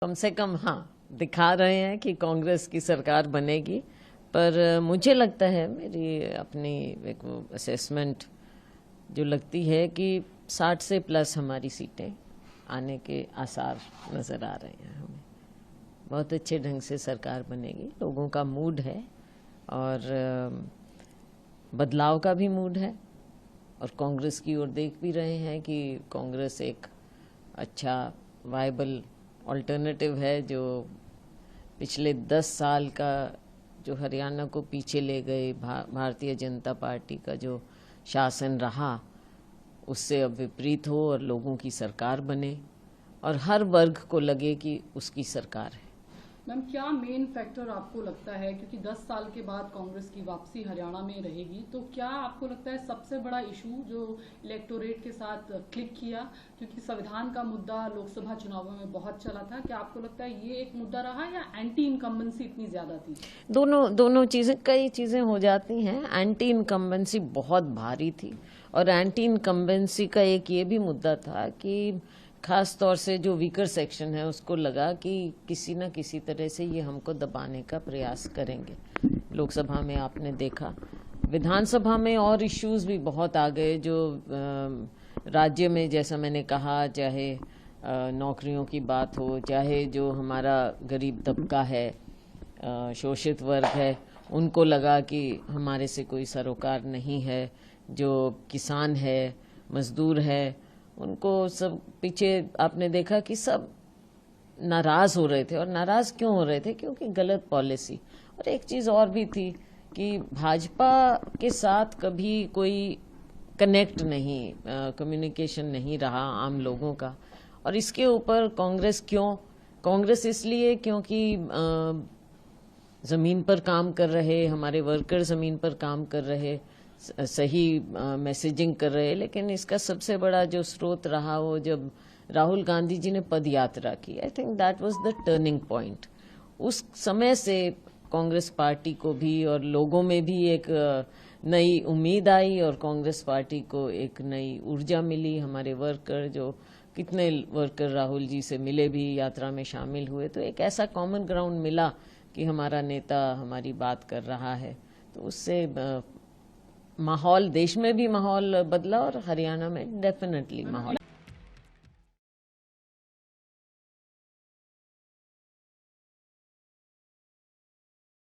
कम से कम हाँ दिखा रहे हैं कि कांग्रेस की सरकार बनेगी। पर मुझे लगता है, मेरी अपनी एक वो असेसमेंट जो लगती है कि 60 से प्लस हमारी सीटें आने के आसार नज़र आ रहे हैं। हमें बहुत अच्छे ढंग से सरकार बनेगी, लोगों का मूड है और बदलाव का भी मूड है। और कांग्रेस की ओर देख भी रहे हैं कि कांग्रेस एक अच्छा वायबल अल्टरनेटिव है, जो पिछले 10 साल का जो हरियाणा को पीछे ले गए भारतीय जनता पार्टी का जो शासन रहा, उससे अब विपरीत हो और लोगों की सरकार बने और हर वर्ग को लगे कि उसकी सरकार है। मैम, क्या मेन फैक्टर आपको लगता है, क्योंकि 10 साल के बाद कांग्रेस की वापसी हरियाणा में रहेगी, तो क्या आपको लगता है सबसे बड़ा इशू जो इलेक्टोरेट के साथ क्लिक किया, क्योंकि संविधान का मुद्दा लोकसभा चुनावों में बहुत चला था, क्या आपको लगता है ये एक मुद्दा रहा या एंटी इनकम्बेंसी इतनी ज्यादा थी? दोनों चीज़ें, कई चीज़ें हो जाती हैं। एंटी इनकम्बेंसी बहुत भारी थी और एंटी इनकम्बेंसी का एक ये भी मुद्दा था कि खास तौर से जो वीकर सेक्शन है उसको लगा कि किसी न किसी तरह से ये हमको दबाने का प्रयास करेंगे। लोकसभा में आपने देखा, विधानसभा में और इश्यूज भी बहुत आ गए जो राज्य में, जैसा मैंने कहा, चाहे नौकरियों की बात हो, चाहे जो हमारा गरीब तबका है, शोषित वर्ग है, उनको लगा कि हमारे से कोई सरोकार नहीं है। जो किसान है, मजदूर है, उनको सब पीछे आपने देखा कि सब नाराज हो रहे थे। और नाराज क्यों हो रहे थे? क्योंकि गलत पॉलिसी। और एक चीज़ और भी थी कि भाजपा के साथ कभी कोई कनेक्ट नहीं, कम्युनिकेशन नहीं रहा आम लोगों का। और इसके ऊपर कांग्रेस क्यों? कांग्रेस इसलिए क्योंकि ज़मीन पर काम कर रहे, हमारे वर्कर ज़मीन पर काम कर रहे, सही मैसेजिंग कर रहे। लेकिन इसका सबसे बड़ा जो स्रोत रहा वो जब राहुल गांधी जी ने पद यात्रा की, I think that was the turning point. उस समय से कांग्रेस पार्टी को भी और लोगों में भी एक नई उम्मीद आई और कांग्रेस पार्टी को एक नई ऊर्जा मिली। हमारे वर्कर, जो कितने वर्कर राहुल जी से मिले भी, यात्रा में शामिल हुए, तो एक ऐसा कॉमन ग्राउंड मिला कि हमारा नेता हमारी बात कर रहा है। तो उससे माहौल, देश में भी माहौल बदला और हरियाणा में डेफिनेटली माहौल